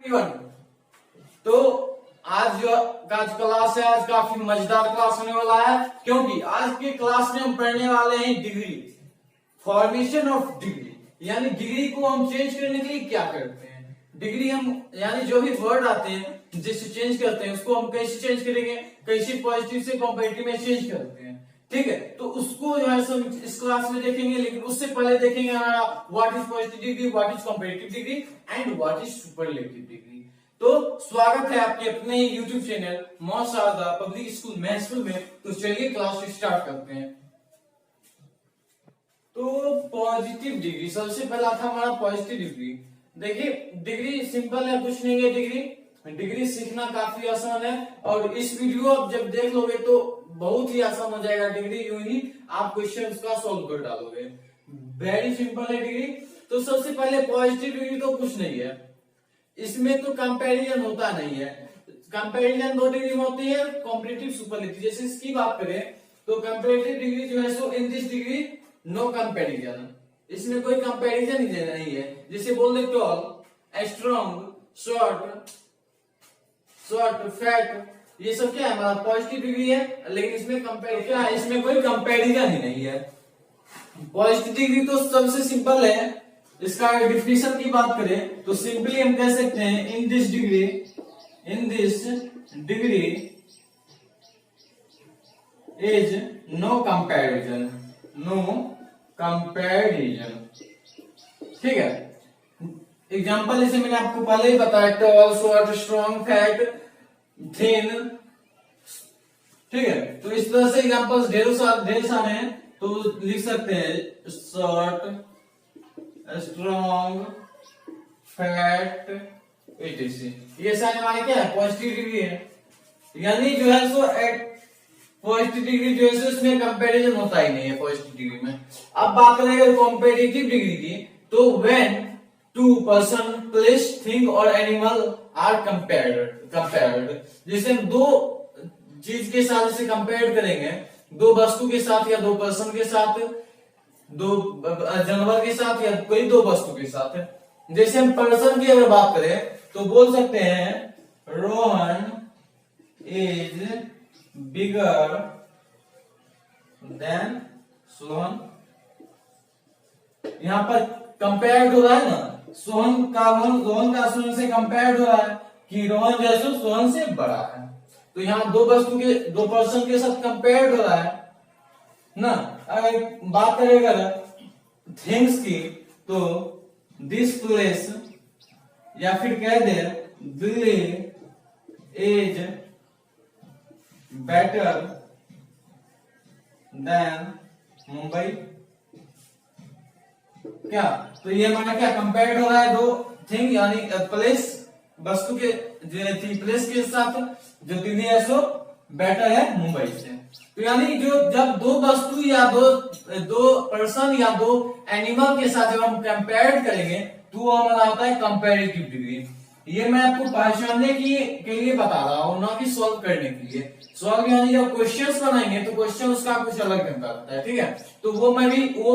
तो आज जो क्लास है, आज काफी मजेदार क्लास होने वाला है, क्योंकि आज की क्लास में हम पढ़ने वाले हैं डिग्री, फॉर्मेशन ऑफ डिग्री। यानी डिग्री को हम चेंज करने के लिए क्या करते हैं, डिग्री हम यानी जो भी वर्ड आते हैं जिससे चेंज करते हैं उसको हम कैसे चेंज करेंगे, कैसे पॉजिटिव से कॉम्पेटिटिव में चेंज करते हैं। ठीक है, तो उसको जो है सब इस क्लास में देखेंगे, लेकिन उससे पहले देखेंगे हमारा what is positive degree, what is competitive degree and what is superlative degree. तो स्वागत है आपके अपने YouTube चैनल मौत शारदा पब्लिक स्कूल महसूल में। तो चलिए क्लास स्टार्ट करते हैं। तो पॉजिटिव डिग्री, सबसे पहला था हमारा पॉजिटिव डिग्री। देखिए डिग्री सिंपल है, कुछ नहीं है। डिग्री सीखना काफी आसान है, और इस वीडियो आप जब देख लोगे तो बहुत ही आसान हो जाएगा। डिग्री यूं ही आप क्वेश्चन का सॉल्व कर डालोगे, वेरी सिंपल है डिग्री। तो सबसे पहले पॉजिटिव डिग्री तो कुछ नहीं है, इसमें तो कंपैरिजन होता नहीं है। कंपैरिजन दो डिग्री में होती है, कॉम्पिटिटिव सुपरलेटिव। जैसे इसकी बात करें तो कंपैरेटिव डिग्री जो है so in this degree no comparison, इसमें कोई कंपैरिजन ही नहीं है। जैसे बोल दे टॉल, स्ट्रॉन्ग, शॉर्ट, फैट, ये सब क्या है हमारा पॉजिटिव डिग्री है, लेकिन इसमें क्या है, इसमें कोई कंपैरिजन ही नहीं है। पॉजिटिव डिग्री तो सबसे सिंपल है। इसका डिफिनेशन की बात करें तो सिंपली हम कह सकते हैं in this degree is no comparison, ठीक है। एग्जांपल जैसे मैंने आपको पहले ही बताया, tall, short, strong, fat, thin, ठीक है। तो इस तरह से एग्जांपल्स ढेर सारे हैं, तो लिख सकते हैं शॉर्ट, स्ट्रॉन्ग, फैट, etc। ये सारे हमारे क्या है पॉजिटिव डिग्री है। यानी जो है सो पॉजिटिव डिग्री जो है सो इसमें कंपैरिजन होता ही नहीं है पॉजिटिव डिग्री में। अब बात करेंगे कॉम्पिटिटिव डिग्री की, तो when two person, place, thing और एनिमल आर कंपेयर्ड, जैसे हम दो चीज के साथ जैसे कंपेयर करेंगे, दो वस्तु के साथ या दो पर्सन के साथ, दो जानवर के साथ या कोई दो वस्तु के साथ। जैसे हम पर्सन की अगर बात करें तो बोल सकते हैं Rohan is bigger than Sohan. यहां पर कंपेयर्ड हो रहा है ना, रोहन का सोहन से कंपेयर्ड हो रहा है कि रोहन जो है सोहन से बड़ा है। तो यहाँ दो वस्तु के, दो पर्सन के साथ कंपेयर्ड हो रहा है ना। अगर बात करें अगर थिंग्स की, तो दिस प्लेस, या फिर कह दे Delhi is better than Mumbai. क्या, तो ये हमारा क्या कंपेयर्ड हो रहा है दो थिंग यानी प्लेस, वस्तु के प्लेस के साथ, जो दिल्ली है सो बेटर है मुंबई से। तो यानी जो जब दो वस्तु या दो पर्सन या दो एनिमल के साथ जब हम कंपेयर करेंगे तो वो हमारा होता है कंपैरेटिव डिग्री। ये मैं आपको पहचानने के लिए बता रहा हूं, ना कि सॉल्व करने के लिए। सॉल्व यानी जब क्वेश्चंस बनाएंगे तो क्वेश्चन उसका कुछ अलग बनता रहता है, ठीक है। तो वो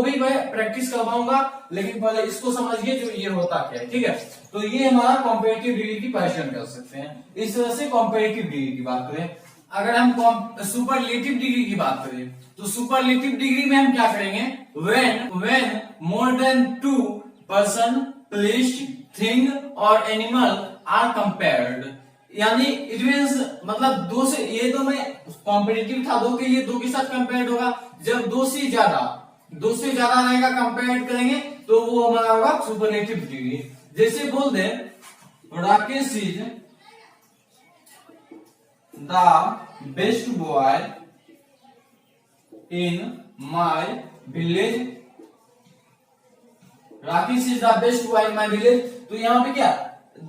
भी मैं प्रैक्टिस करवाऊंगा, लेकिन पहले इसको समझिए जो ये होता क्या है, ठीक है। तो ये हमारा कॉम्पेरेटिव डिग्री की पहचान कर सकते हैं। इस तरह से कॉम्पेरेटिव डिग्री की बात करें। अगर हम सुपरलेटिव डिग्री की बात करें तो सुपरलेटिव डिग्री में हम क्या करेंगे, when more than two person, place, thing और एनिमल आर कंपेयर्ड। यानी इट मींस मतलब दो से, ये तो मैं कॉम्पिटिटिव था दो के लिए, दो के साथ कंपेयर्ड होगा। जब दो से ज्यादा रहेगा कंपेयर करेंगे तो वो हमारा होगा सुपरलेटिव डिग्री। जैसे बोल दे Rakesh is the best boy in my village. Rakesh is the best boy in my village. तो यहाँ पे क्या,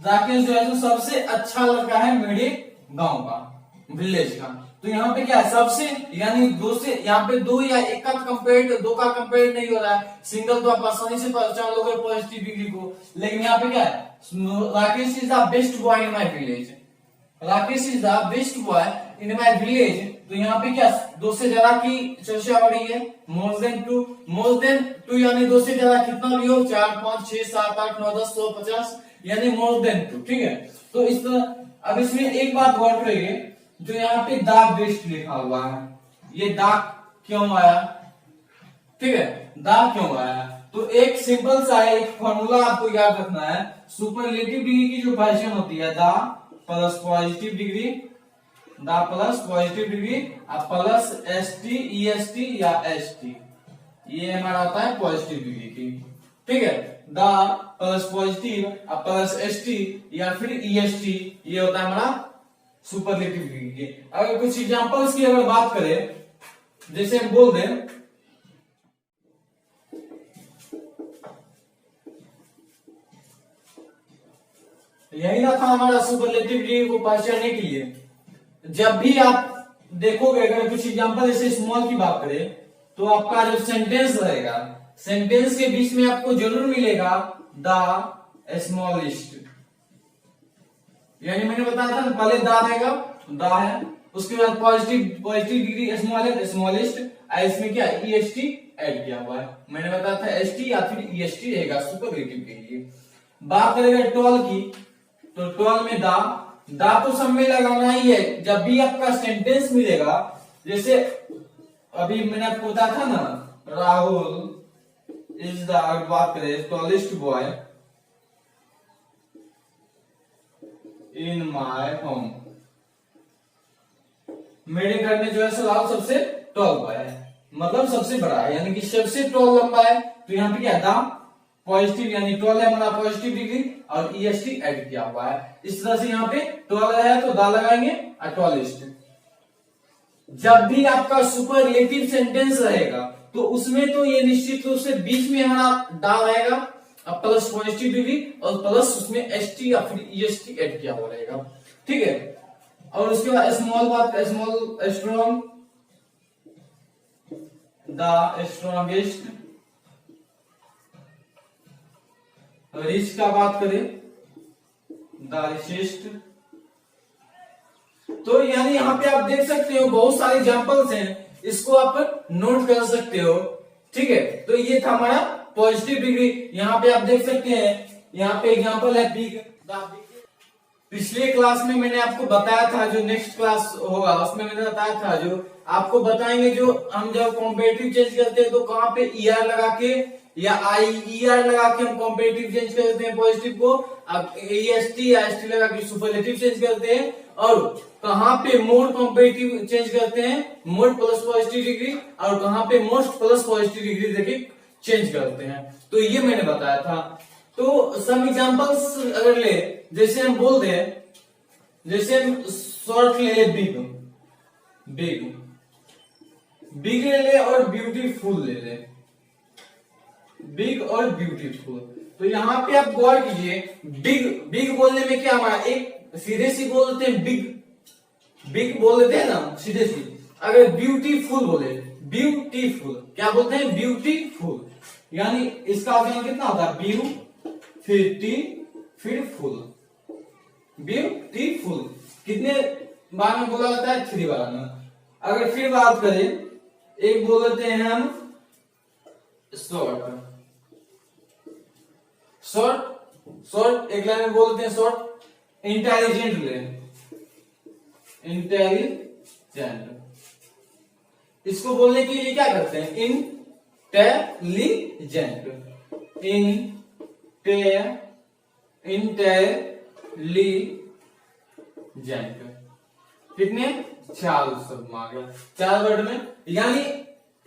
राकेश जो है तो सबसे अच्छा लड़का है मेरे गांव का, विलेज का। तो यहाँ पे क्या है सबसे, यानी दो से, यहाँ पे दो या एक का कंपेयर, दो का कंपेयर नहीं हो रहा है। सिंगल तो आप आसानी से पहचान लोगे पॉजिटिव डिग्री को, लेकिन यहाँ पे क्या है, Rakesh is the best boy in my village. Rakesh is the best boy in my village. तो यहाँ पे क्या, दो से ज्यादा की चर्चा हो रही है। मोर देन टू यानी दो से ज्यादा कितना भी हो, 4, 5, 6, 7, 8, 9, 10, 100, 50, यानी मोर देन टू, ठीक है। तो इस तरह अब इसमें एक बात गौर करेंगे, जो यहाँ पे द बेस्ट लिखा हुआ है, ये द क्यों आया, ठीक है, द क्यों आया? तो एक सिंपल सा एक फॉर्मूला आपको याद रखना है, सुपरलेटिव डिग्री की जो वर्जन होती है the plus positive degree, the plus positive degree plus ST EST या एसटी, ये हमारा होता है पॉजिटिव डिग्री की, ठीक है। The plus positive plus ST या फिर ईएसटी, ये होता है हमारा सुपरलेटिव डिग्री की। अगर कुछ एग्जांपल्स की अगर बात करें, जैसे हम बोल दें यही ना था हमारा सुपरलेटिव डिग्री को पहचानने के लिए। जब भी आप देखोगे, अगर कुछ एग्जांपल जैसे स्मॉल की बात करें, तो आपका जो सेंटेंस रहेगा, सेंटेंस के बीच में आपको जरूर मिलेगा द स्मॉलेस्ट, यानी मैंने बताया था ना, पहले द रहेगा, द है, उसके बाद पॉजिटिव डिग्री स्मॉल है, स्मॉलेस्ट, इसमें क्या ईएसटी ऐड किया हुआ है, मैंने बताया था एसटी या फिर ईएसटी रहेगा सुपरलेटिव के लिए। बात करेंगे टॉल की, तो टॉल में दा तो सब में लगाना ही है। जब भी आपका सेंटेंस मिलेगा, जैसे अभी मैंने आपको बताया था ना, राहुल इज द, बात करें tallest boy in my home, मेरे घर में जो है राहुल सबसे टॉल बॉय है, मतलब सबसे बड़ा है, यानी कि सबसे टॉल लंबा है। तो यहाँ पे क्या दा पॉजिटिव यानी टॉल है हमारा पॉजिटिव डिग्री और ईएसटी ऐड किया हुआ है। इस तरह से यहाँ पे टॉल है तो दा लगाएंगे और टॉलेस्ट। जब भी आपका सुपरलेटिव सेंटेंस रहेगा तो उसमें तो ये निश्चित रूप से बीच में हमारा दा रहेगा और प्लस पॉजिटिव डिग्री और प्लस उसमें एसटी या फिर ईएसटी ऐड किया हुआ रहेगा, ठीक है। और उसके बाद स्मॉल बात, small strong, the strongest, rich का बात करें द रिचेस्ट। तो यानी यहाँ पे आप देख सकते हो बहुत सारे एग्जांपल्स हैं, इसको आप नोट कर सकते हो, ठीक है। तो ये था हमारा पॉजिटिव डिग्री। यहाँ पे आप देख सकते हैं, यहाँ पे एग्जांपल है बिग। पिछले क्लास में मैंने आपको बताया था, जो नेक्स्ट क्लास होगा उसमें मैंने बताया था, जो आपको बताएंगे, जो हम जब कॉम्पेटिटिव चेंज करते हैं तो कहाँ पे ईआर लगा के या IER लगा के हम कॉम्पेटिटिव चेंज करते हैं पॉजिटिव को, अब EST या ST लगा के सुपरलेटिव चेंज करते हैं, और कहाँ पे मोर कॉम्पेटिटिव चेंज करते हैं मोर प्लस पॉजिटिव डिग्री, और कहाँ पे मोस्ट प्लस पॉजिटिव डिग्री देके चेंज करते हैं। तो ये मैंने बताया था। तो सम एग्जांपल्स अगर ले, जैसे हम बोल दें, जैसे हम शॉर्ट ले ले बिग, बिग ले ले और ब्यूटीफुल ले ले, बिग और ब्यूटीफुल। तो यहाँ पे आप गौर कीजिए, बिग बोलने में क्या हमारा एक सीधे सी बोल देते हैं, बिग बोल देते हैं ना सीधे सी। अगर ब्यूटीफुल बोले, ब्यूटीफुल क्या बोलते हैं, ब्यूटीफुल, यानी इसका अर्थ कितना होता है, ब्यू फिर टी फिर फुल, ब्यूटीफुल कितने बार में बोला जाता है, 3 बार में। अगर फिर बात करें, एक बोल देते हैं हम शॉर्ट, एक लाइन में बोलते हैं शॉर्ट। इंटेलिजेंट ले, इंटेलिजेंट, इसको बोलने के लिए क्या करते हैं, इंटेलिजेंट, इंटेलिजेंट। कितने, 4 शब्द मांगे, 4 वर्ड में। यानी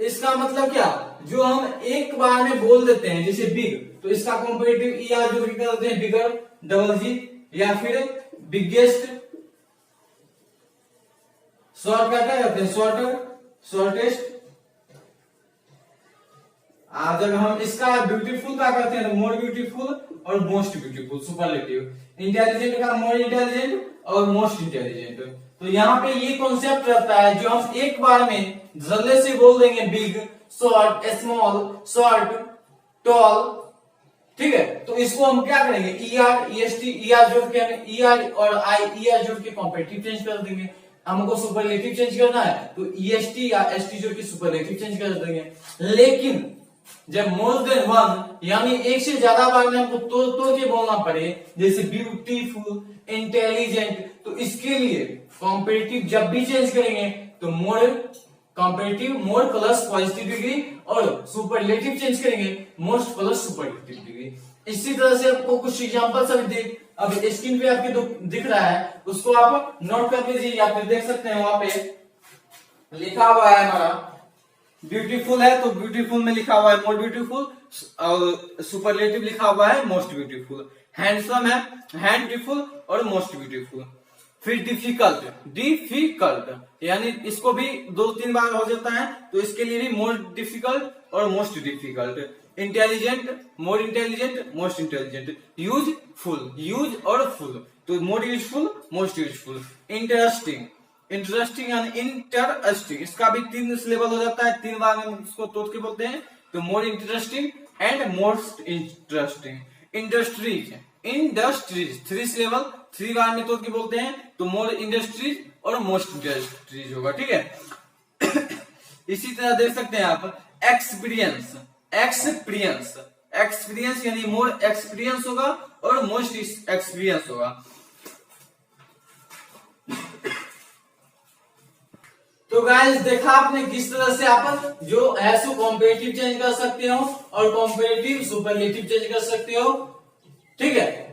इसका मतलब क्या, जो हम एक बार में बोल देते हैं, जैसे बिग, तो इसका कॉम्पेटिटिव ईआर जो करते हैं बिगर, डबल जी, या फिर बिगेस्ट। शॉर्ट का क्या करते हैं, शॉर्टर, शॉर्टेस्ट। जब हम इसका ब्यूटीफुल का करते हैं, मोर ब्यूटीफुल और मोस्ट ब्यूटीफुल, सुपरलेटिव। इंटेलिजेंट का मोर इंटेलिजेंट और मोस्ट इंटेलिजेंट। तो यहाँ पे ये कॉन्सेप्ट रहता है, जो हम एक बार में जल्दी से बोल देंगे, big, short, small, short, tall, ठीक है। तो इसको हम क्या करेंगे, ईआर, ईएसटी, ईआर जोड़ के, ईआर और IER जोड़ के कॉम्पेटिटिव चेंज कर देंगे। हमको सुपरलेटिव चेंज करना है तो ईएसटी या एसटी जोड़ के सुपरलेटिव चेंज कर देंगे। लेकिन जब मोर देन वन यानी एक से ज्यादा बार में हमको तोड़ के बोलना पड़े, जैसे ब्यूटीफुल, इंटेलिजेंट, तो इसके लिए कॉम्पिटिटिव जब भी चेंज करेंगे तो मोर कॉम्पिटिटिव, मोर प्लस पॉजिटिव डिग्री, और सुपरलेटिव चेंज करेंगे मोस्ट प्लस सुपरलेटिव डिग्री। इसी तरह से आपको कुछ एग्जांपल सब देख, अब स्क्रीन पे आपके दिख रहा है, उसको आप नोट कर लीजिए, या फिर देख सकते हैं वहां पे लिखा हुआ है हमारा ब्यूटीफुल है तो ब्यूटीफुल में लिखा हुआ है मोर ब्यूटीफुल, और सुपरलेटिव लिखा हुआ है मोस्ट ब्यूटीफुल। हैंडसम है हैंडफुल और मोस्ट ब्यूटीफुल। फिर डिफिकल्ट, डिफिकल्ट यानी इसको भी 2-3 बार हो जाता है, तो इसके लिए भी मोर डिफिकल्ट और most difficult. Intelligent, more intelligent, most intelligent. Useful, use और फुल, तो more useful, most useful. Interesting, interesting यानी इंटरेस्टिंग, इसका भी 3 सिलेबल हो जाता है, 3 बार में इसको तोड़ के बोलते हैं, तो more interesting and most interesting. Industries, industries 3 syllable, 3 बार में तोड़ के बोलते हैं, तो मोर इंडस्ट्रीज और मोस्ट इंडस्ट्रीज होगा, ठीक है। इसी तरह देख सकते हैं आप एक्सपीरियंस, एक्सपीरियंस, एक्सपीरियंस यानी मोर एक्सपीरियंस होगा और मोस्ट एक्सपीरियंस होगा। तो गाइस देखा आपने किस तरह से आप जो है सो कॉम्पिटिटिव चेंज कर सकते हो और कॉम्पिटिटिव सुपरलेटिव चेंज कर सकते हो, ठीक है।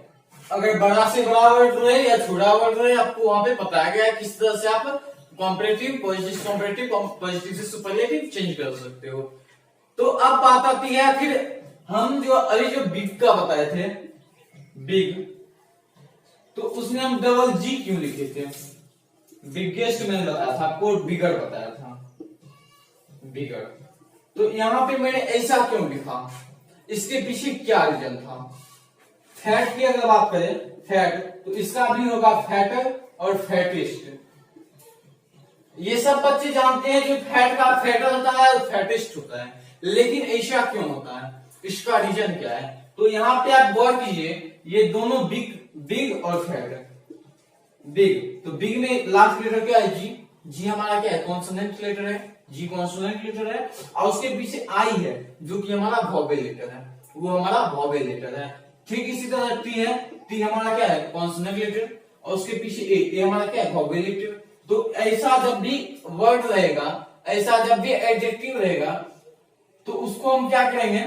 अगर बड़ा से बड़ा वर्ड रहे या छोटा वर्ड रहे, आपको वहां पे बताया गया है किस तरह से आप कॉम्पिटिटिव, पॉजिटिव से सुपरलेटिव चेंज कर सकते हो। तो अब बात आती है, फिर हम जो अभी जो बिग का बताए थे, बिग, तो उसमें हम डबल जी क्यों लिखे थे? बिगेस्ट मैंने बताया था आपको, बिगर बताया था, बिगर। तो यहां पे मैंने ऐसा क्यों लिखा, इसके पीछे क्या रीजन था? फैट की अगर बात करें, फैट, तो इसका भी होगा फैटर और फैटिस्ट। ये सब बच्चे जानते हैं जो फैट का फैटर होता है और फैटिस्ट होता है, लेकिन ऐसा क्यों होता है, इसका रीजन क्या है? तो यहाँ पे आप गौर कीजिए, ये दोनों बिग, बिग और फैट। बिग, तो बिग में लास्ट लेटर क्या है? जी। जी हमारा क्या है? कॉन्सोनेंट लेटर है, जी कॉन्सोनेंट लेटर है, और उसके पीछे आई है जो कि हमारा वॉवेल लेटर है, वो हमारा वॉवेल लेटर है। ठीक इसी तरह टी है, टी हमारा क्या है? कॉन्सोनेंट लेटर, और उसके पीछे ए हमारा क्या है? Vowel letter. तो ऐसा जब भी वर्ड रहेगा, ऐसा जब भी एडजेक्टिव रहेगा, तो उसको हम क्या करेंगे?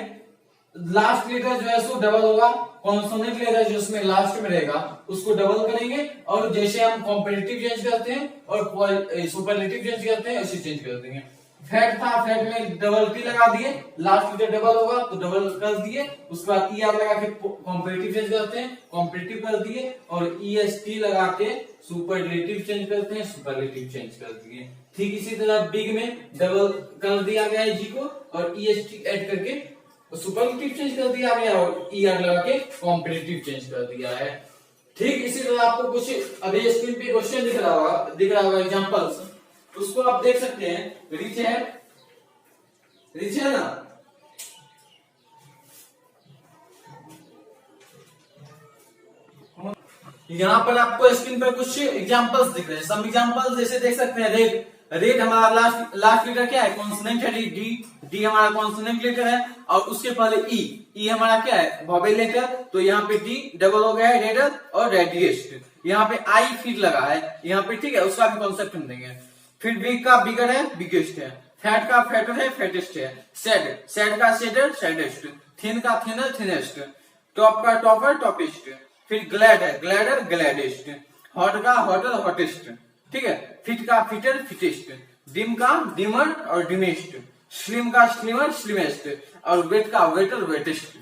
लास्ट लेटर जो है सो डबल होगा, कॉन्सोनेंट लेटर जो उसमें लास्ट में रहेगा उसको डबल करेंगे, और जैसे हम कॉम्पिटिटिव चेंज करते हैं और सुपरलेटिव चेंज करते हैं उसे चेंज कर देंगे। फैट था, फैट में डबल टी लगा दिए, लास्ट लेटर डबल होगा तो डबल कर दिए, उसके बाद ई आर लगा के कॉम्पिटिटिव चेंज करते हैं, कॉम्पिटिटिव कर दिए, और ई एस टी लगा के सुपरलेटिव चेंज करते हैं, सुपरलेटिव चेंज कर दिए। ठीक इसी तरह बिग में डबल कर दिया गया है जी को, और ई एस टी एड करके सुपरलेटिव चेंज कर दिया गया, और ई आर लगा के कॉम्पिटिटिव चेंज कर दिया है। ठीक इसी तरह आपको कुछ अभी स्क्रीन पे क्वेश्चन दिख रहा होगा एग्जांपल्स, उसको आप देख सकते हैं। रिच है, रिच है ना, यहाँ पर आपको स्क्रीन पर कुछ एग्जांपल्स दिख रहे हैं। सम एग्जांपल्स जैसे देख सकते हैं, रेड, रेड हमारा लास्ट लेटर क्या है? कॉन्सोनेंट है, डी, डी हमारा कॉन्सोनेंट लेटर है, और उसके पहले ई, ई हमारा क्या है? वॉवेल लेटर, तो यहाँ पे डी डबल हो गया है, रेडर और रेडिएस्ट। यहाँ पे आई फिर लगा है यहाँ पे, ठीक है, उसका भी कॉन्सेप्ट हम देंगे। फिर बिग का बिगर है, बिगेस्ट है। फैट का फैटर है, फैटेस्ट है। सैड, सैड का सैडर, सैडेस्ट। थिन का थिनर, थिनेस्ट। टॉप का टॉपर, टॉपेस्ट। फिर ग्लैड है, ग्लैडर, ग्लैडेस्ट। हॉट का हॉटर, हॉटेस्ट, ठीक है। फिट का फिटर, फिटेस्ट। डिम का डिमर और डिमेस्ट। स्लिम का स्लिमर, स्लिमेस्ट, और वेट का वेटर, वेटेस्ट।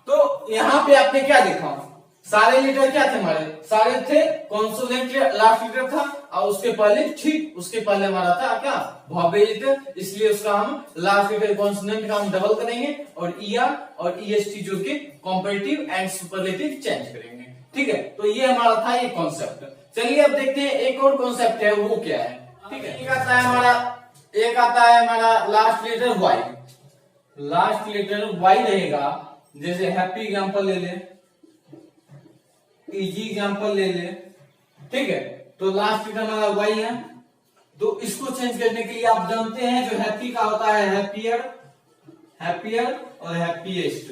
तो यहाँ पे आपने क्या देखा? सारे लेटर क्या थे हमारे? सारे थे कॉन्सोनेंट, लास्ट लेटर था, और उसके पहले, ठीक उसके पहले हमारा था क्या? वॉवेल लेटर, इसलिए उसका हम लास्ट लेटर कॉन्सोनेंट का हम डबल करेंगे, और ई आर और ई एस टी जो कि कॉम्पिटिटिव एंड सुपरलेटिव चेंज करेंगे, ठीक है। तो ये हमारा था ये कॉन्सेप्ट। चलिए अब देखते हैं एक और कॉन्सेप्ट है, वो क्या है, ठीक है। एक आता है हमारा last letter Y. Last letter Y रहेगा, जैसे हैप्पी एग्जांपल ले ले, इजी एग्जांपल ले ले, ठीक है। तो लास्ट लेटर हमारा वाई है, तो इसको चेंज करने के लिए आप जानते हैं जो हैप्पी का होता है हैप्पियर, हैप्पियर और हैप्पीएस्ट।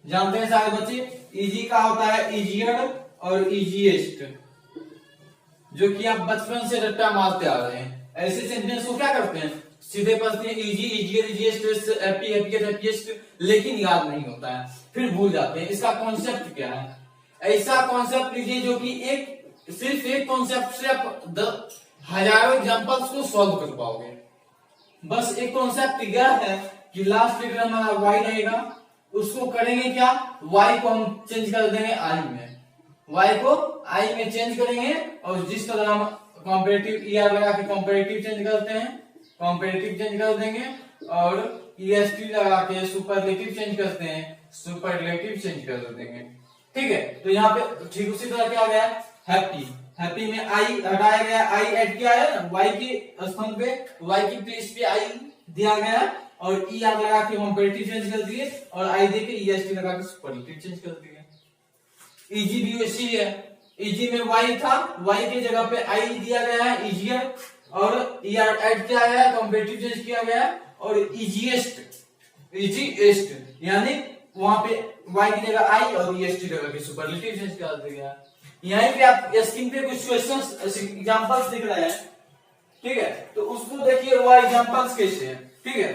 जानते हैं सारे बच्चे, इजी का होता है इजियर और इजीएस्ट, जो कि आप बचपन से रट्टा मारते आ रहे हैं। ऐसे सेंटेंस को क्या करते हैं, सीधे पढ़ते हैं easy, easier, easiest, happy, happier, happiest, लेकिन याद नहीं होता है, फिर भूल जाते हैं। इसका कॉन्सेप्ट क्या है? ऐसा कॉन्सेप्ट लीजिए जो कि सिर्फ एक कॉन्सेप्ट से आप हजारों एग्जांपल्स को सॉल्व कर पाओगे। बस एक कॉन्सेप्ट यह है कि लास्ट लेटर हमारा वाई रहेगा, उसको करेंगे क्या, वाई को हम चेंज कर देंगे आई में, वाई को आई में चेंज करेंगे, और जिस तरह हम कॉम्परेटिव ईआर लगा के कॉम्परेटिव चेंज करते हैं, कॉम्परेटिव चेंज कर देंगे, और ईएसटी लगा के सुपरलेटिव चेंज करते हैं, सुपरलेटिव चेंज कर देंगे। ठीक है, तो यहाँ पे ठीक उसी तरह क्या गया, हैप्पी, हैप्पी में आई हटाया गया, आई ऐड किया है, वाई के स्थान पे, वाई की प्लेस पे आई दिया गया, और ई आर लगा के कॉम्परेटिव चेंज कर दिए, और आई देके ईएसटी लगा के सुपरलेटिव चेंज कर दिए। इजी भी वैसी है, इजी में वाई था, वाई की जगह पे आई दिया गया है, इजियर, और ई आर ऐड किया गया है, कॉम्परेटिव चेंज किया गया है, और इजीएस्ट, इजीएस्ट यानी वहां पे वाई की जगह आई और ईएसटी लगा के सुपरलेटिव चेंज कर दिया। यहीं पे आप स्क्रीन पे कुछ क्वेश्चंस एग्जांपल्स दिख रहे हैं, ठीक है, तो उसको देखिए वो एग्जांपल्स कैसे हैं। ठीक है,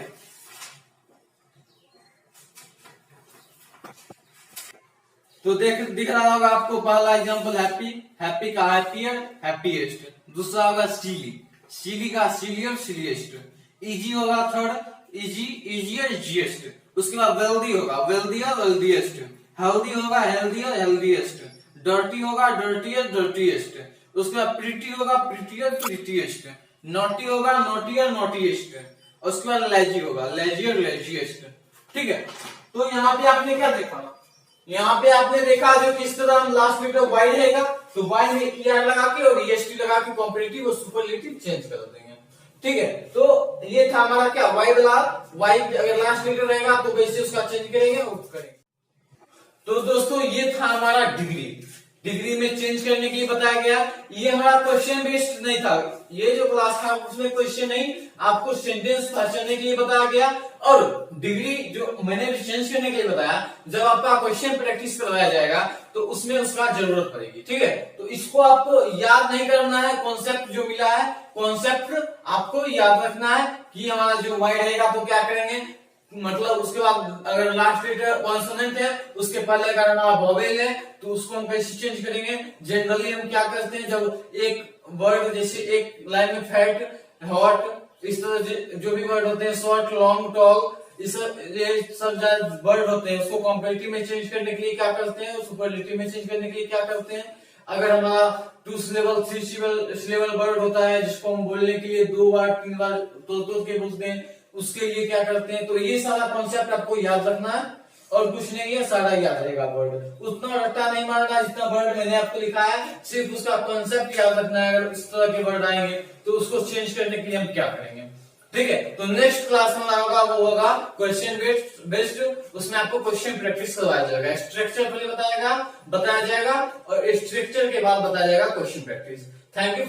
तो दिख रहा होगा आपको पहला एग्जांपल हैप्पी, हैप्पी का हैप्पियर, हैप्पीएस्ट। दूसरा होगा सीली, सीली का सीलियर, सीलिएस्ट। इजी होगा थर्ड, इजी, इजियर, इजीएस्ट। उसके बाद वेल्दी होगा वेल्दियर, वेल्दिएस्ट। हेल्दी होगा हेल्दियर, हेल्दीएस्ट। डर्टी होगा डर्टियर, डर्टीएस्ट। उसके बाद प्रीटी होगा प्रीटियर, प्रीटीएस्ट। नॉटी होगा नॉटियर, नॉटीएस्ट। उसके बाद लेजी होगा लेजियर, लेजिएस्ट। ठीक है, तो यहाँ पे आपने क्या देखा, यहाँ पे आपने देखा जो किस तरह हम लास्ट लेटर वाई रहेगा, तो वाई में ईआर लगा के और ईएसटी लगा के कॉम्परेटिव और सुपरलेटिव चेंज कर देंगे। ठीक है, तो ये था हमारा क्या, वाई वाला, वाई अगर लास्ट लेटर रहेगा तो कैसे उसका चेंज करेंगे और करेंगे। तो दोस्तों ये था हमारा डिग्री, डिग्री में चेंज करने के लिए बताया गया। ये हमारा क्वेश्चन बेस्ड नहीं था, ये जो क्लास था उसमें क्वेश्चन नहीं, आपको सेंटेंस पहचानने के लिए बताया गया। और डिग्री जो मैंने चेंज करने के लिए बताया, जब आपका क्वेश्चन प्रैक्टिस करवाया जाएगा तो उसमें उसका जरूरत पड़ेगी। ठीक है, तो इसको आपको याद नहीं करना है, कॉन्सेप्ट जो मिला है कॉन्सेप्ट आपको याद रखना है कि हमारा जो वाई रहेगा तो क्या करेंगे, मतलब उसके बाद अगर लास्ट लेटर कॉन्सोनेंट है उसके पहले अगर हमारा वोवेल है तो उसको हम कैसे चेंज करेंगे। जनरली हम क्या करते हैं, जब एक वर्ड जैसे एक लाइन में फैट, हॉट, इस तरह जो भी वर्ड होते हैं, शॉर्ट, लॉन्ग, टॉल, ये सब वर्ड होते हैं, उसको कॉम्परेटिव में चेंज करने के लिए क्या करते हैं, सुपरलेटिव में चेंज करने के लिए क्या करते हैं। अगर हमारा 2 सिलेबल 3 सिलेबल वर्ड होता है जिसको हम बोलने के लिए 2 बार 3 बार तो के बोलते हैं, उसके लिए क्या करते हैं। तो ये सारा कॉन्सेप्ट आपको याद रखना है, और कुछ नहीं है, सारा याद रहेगा वर्ड, उतना रट्टा नहीं मारना जितना वर्ड मैंने आपको लिखा है, सिर्फ उसका कॉन्सेप्ट याद रखना है। अगर इस तरह के वर्ड आएंगे तो उसको चेंज करने के लिए हम क्या करेंगे। ठीक है, तो नेक्स्ट क्लास में होगा वो होगा क्वेश्चन बेस्ड, उसमें आपको क्वेश्चन प्रैक्टिस करवाया जाएगा। स्ट्रक्चर पहले बताया जाएगा, और स्ट्रक्चर के बाद बताया जाएगा क्वेश्चन प्रैक्टिस। Thank you.